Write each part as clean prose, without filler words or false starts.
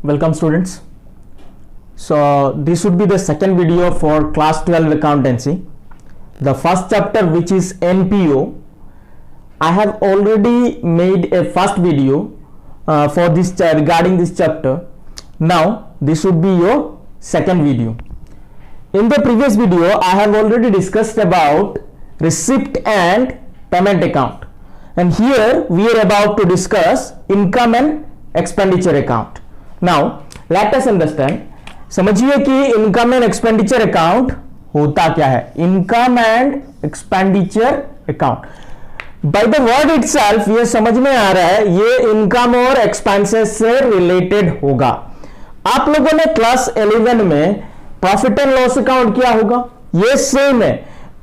Welcome students. So this would be the second video for class 12 accountancy. The first chapter, which is NPO, I have already made a first video for this regarding this chapter. Now this would be your second video. In the previous video I have already discussed about receipt and payment account, and here we are about to discuss income and expenditure account. Now let us understand. समझिए कि income and expenditure account होता क्या है. Income and expenditure account, by the word itself ये समझ में आ रहा है ये इनकम और एक्सपेंसेस से रिलेटेड होगा. आप लोगों ने क्लास 11 में प्रॉफिट एंड लॉस अकाउंट किया होगा, ये सेम है.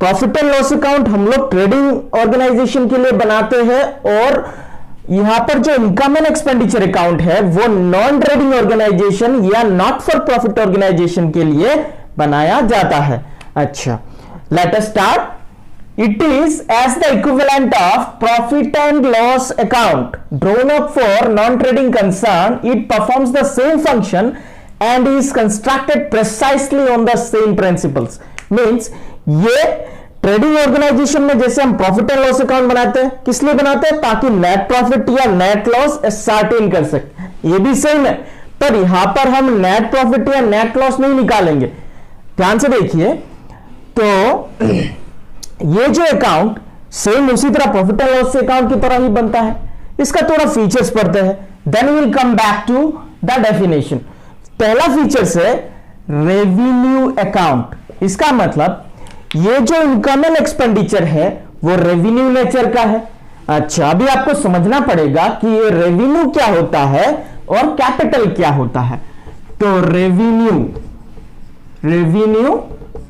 प्रॉफिट एंड लॉस अकाउंट हम लोग ट्रेडिंग ऑर्गेनाइजेशन के लिए बनाते हैं, और यहां पर जो इनकम एंड एक्सपेंडिचर अकाउंट है वो नॉन ट्रेडिंग ऑर्गेनाइजेशन या नॉट फॉर प्रॉफिट ऑर्गेनाइजेशन के लिए बनाया जाता है. अच्छा, let us start. It is as the equivalent of profit and loss account drawn up for non-trading concern. It performs the same function and is constructed precisely on the same principles. Means ये trading organisation में जैसे हम profit and loss account बनाते हैं, किस लिए बनाते हैं? ताकि नेट प्रॉफिट या नेट लॉस सर्टेन कर सके. ये भी सेम है, पर यहां पर हम नेट प्रॉफिट या नेट लॉस नहीं निकालेंगे. ध्यान से देखिए, तो ये जो अकाउंट सेम उसी तरह प्रॉफिट एंड लॉस अकाउंट की तरह ही बनता है. इसका थोड़ा फीचर्स पढ़ते हैं, then will come back to the definition. पहला फीचर्स है रेवेन्यू अकाउंट. इसका मतलब ये जो इनकम एंड एक्सपेंडिचर है वो रेवेन्यू नेचर का है. अच्छा, अभी आपको समझना पड़ेगा कि ये रेवेन्यू क्या होता है और कैपिटल क्या होता है. तो रेवेन्यू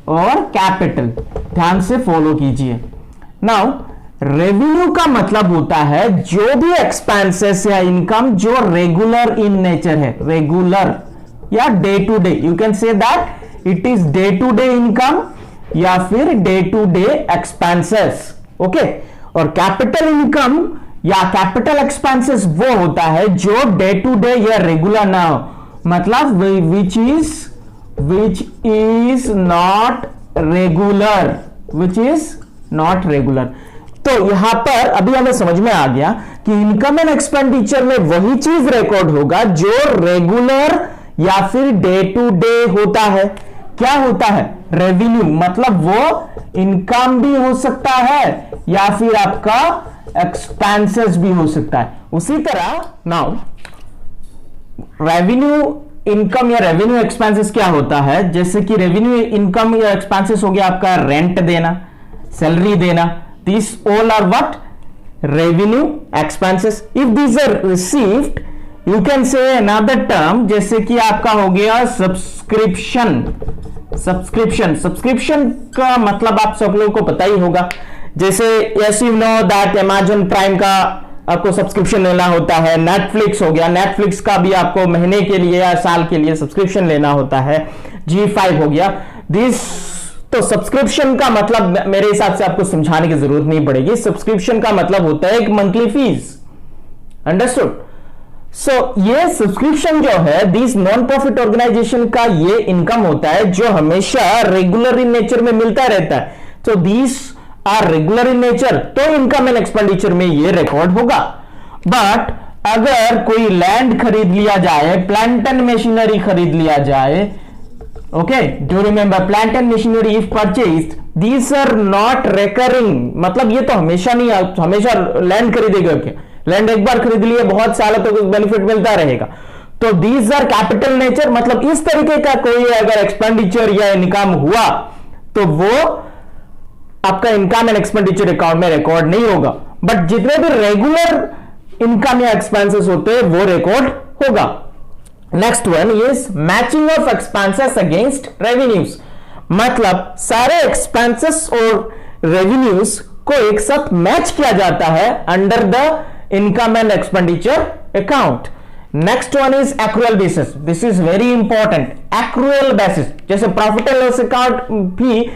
और कैपिटल ध्यान से फॉलो कीजिए. नाउ रेवेन्यू का मतलब होता है जो भी एक्सपेंसेस या इनकम जो रेगुलर इन नेचर है, रेगुलर या day to day. You can say that it is day to day income या फिर day to day expenses. Okay, और कैपिटल इनकम या कैपिटल एक्सपेंसेस वो होता है जो डे टू डे या रेगुलर ना हो, मतलब विच इज नॉट रेगुलर. तो यहां पर अभी हमें समझ में आ गया कि इनकम एंड एक्सपेंडिचर में वही चीज रिकॉर्ड होगा जो रेगुलर या फिर डे टू डे होता है. क्या होता है? रेवेन्यू. मतलब वो इनकम भी हो सकता है या फिर आपका एक्सपेंसेस भी हो सकता है. उसी तरह नाउ रेवेन्यू इनकम या रेवेन्यू एक्सपेंसेस क्या होता है? जैसे कि रेवेन्यू इनकम या एक्सपेंसेस हो गया आपका रेंट देना, सैलरी देना. This all are what? Revenue expenses. If these are received you can say another term, जैसे कि आपका हो गया सब्सक्रिप्शन. सब्सक्रिप्शन का मतलब आप सब लोगों को पता ही होगा. जैसे yes you know that Amazon prime का आपको सब्सक्रिप्शन लेना होता है. नेटफ्लिक्स हो गया, नेटफ्लिक्स का भी आपको महीने के लिए या साल के लिए सब्सक्रिप्शन लेना होता है. G5 हो गया. दिस तो सब्सक्रिप्शन का मतलब मेरे हिसाब से आपको समझाने की जरूरत नहीं पड़ेगी. सब्सक्रिप्शन का मतलब होता है एक मंथली फीस. अंडरस्टूड? सो ये सब्सक्रिप्शन जो है दिस नॉन प्रॉफिट ऑर्गेनाइजेशन का ये इनकम होता है जो हमेशा रेगुलर इन नेचर में मिलता रहता है. तो this are regular in nature, तो इनकम एंड एक्सपेंडिचर में ये रिकॉर्ड होगा. बट अगर कोई लैंड खरीद लिया जाए, प्लांट एंड मशीनरी खरीद लिया जाए, okay, do remember plant and machinery if purchased these are not recurring. मतलब ये तो हमेशा नहीं, हमेशा लैंड खरीदेगा क्या? लैंड एक बार खरीद लिए बहुत सालों तक तो बेनिफिट मिलता रहेगा. तो दीज आर कैपिटल नेचर. मतलब इस तरीके का कोई अगर एक्सपेंडिचर या इनकम हुआ तो वो आपका इनकम एंड एक्सपेंडिचर अकाउंट में रिकॉर्ड नहीं होगा. बट जितने भी रेगुलर इनकम या एक्सपेंसेस होते हैं वो रिकॉर्ड होगा. Next one is matching of expenses against revenues. मतलब सारे एक्सपेंसेस और रेवेन्यूज को एक साथ मैच किया जाता है under the income and expenditure account. Next one is accrual basis. This is very important. Accrual basis, जैसे प्रॉफिट एंड लॉस अकाउंट भी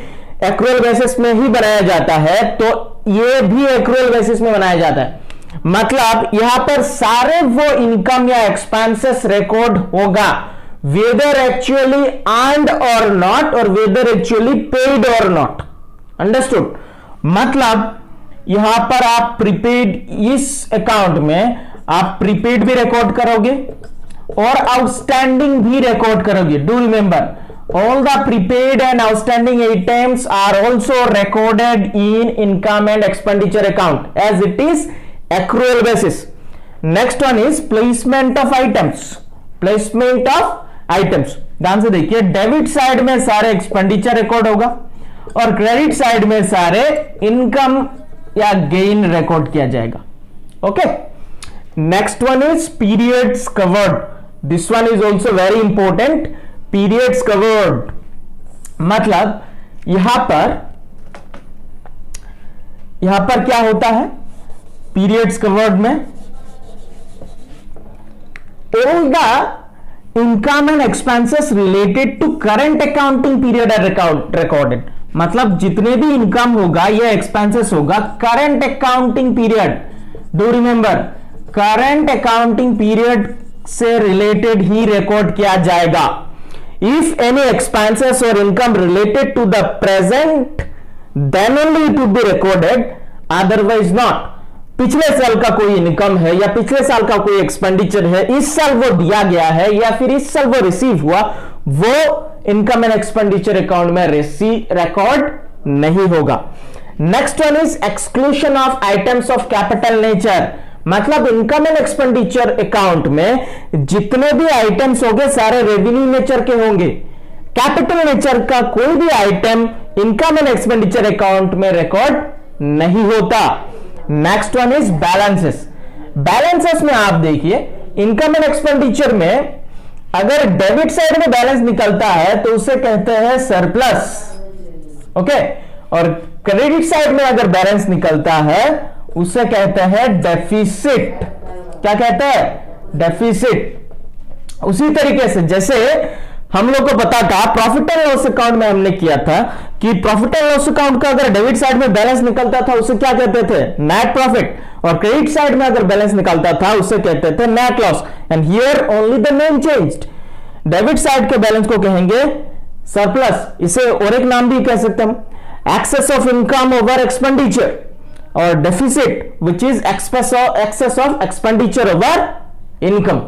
एक्रूअल बेसिस में ही बनाया जाता है, तो ये भी एक्रूअल बेसिस में बनाया जाता है. मतलब यहां पर सारे वो इनकम या एक्सपेंसेस रिकॉर्ड होगा, वेदर एक्चुअली अर्न्ड और नॉट, और वेदर एक्चुअली पेड और नॉट। अंडरस्टूड? मतलब यहां पर आप प्रीपेड, इस अकाउंट में आप प्रीपेड भी रिकॉर्ड करोगे और आउटस्टैंडिंग भी रिकॉर्ड करोगे। Do remember, all the prepaid and outstanding items are also recorded in income and expenditure account as it is accrual basis. Next one is placement of items. Placement of items, ध्यान से देखिए, debit side में सारे expenditure record होगा और credit side में सारे income या गेन रिकॉर्ड किया जाएगा। Okay, next one is periods covered. This one is also very important. Periods covered मतलब यहां पर क्या होता है? पीरियड्स कवर्ड में all the income and expenses related to current accounting period are recorded. मतलब जितने भी इनकम होगा या एक्सपेंसेस होगा current accounting period, do remember, current accounting period से रिलेटेड ही रिकॉर्ड किया जाएगा। If any expenses or income related to the present, then only it would be recorded, otherwise not. पिछले साल का कोई इनकम है या पिछले साल का कोई एक्सपेंडिचर है, इस साल वो दिया गया है या फिर इस साल वो रिसीव हुआ, वो इनकम एंड एक्सपेंडिचर अकाउंट में रिकॉर्ड नहीं होगा। Next one is exclusion of items of capital nature. मतलब इनकम एंड एक्सपेंडिचर अकाउंट में जितने भी आइटम्स होंगे सारे रेवेन्यू नेचर के होंगे। कैपिटल नेचर का कोई भी item income and expenditure account में रिकॉर्ड नहीं होता। Next one is balances. Balances में आप देखिए, इनकम एंड एक्सपेंडिचर में अगर डेबिट साइड में बैलेंस निकलता है तो उसे कहते हैं सरप्लस। ओके, और क्रेडिट साइड में अगर बैलेंस निकलता है उसे कहते हैं डेफिसिट। क्या कहते हैं? डेफिसिट। उसी तरीके से जैसे हम लोग को पता था प्रॉफिट एंड लॉस अकाउंट में हमने किया था कि प्रॉफिट एंड लॉस अकाउंट का अगर डेबिट साइड में बैलेंस निकलता था उसे क्या कहते थे? Net profit. और क्रेडिट साइड में अगर बैलेंस निकलता था उसे कहते थे net loss. And here only the name changed. Debit side के बैलेंस को कहेंगे सरप्लस। इसे और एक नाम भी कह सकते हैं हम, excess of income over expenditure, और deficit which is excess of expenditure over income.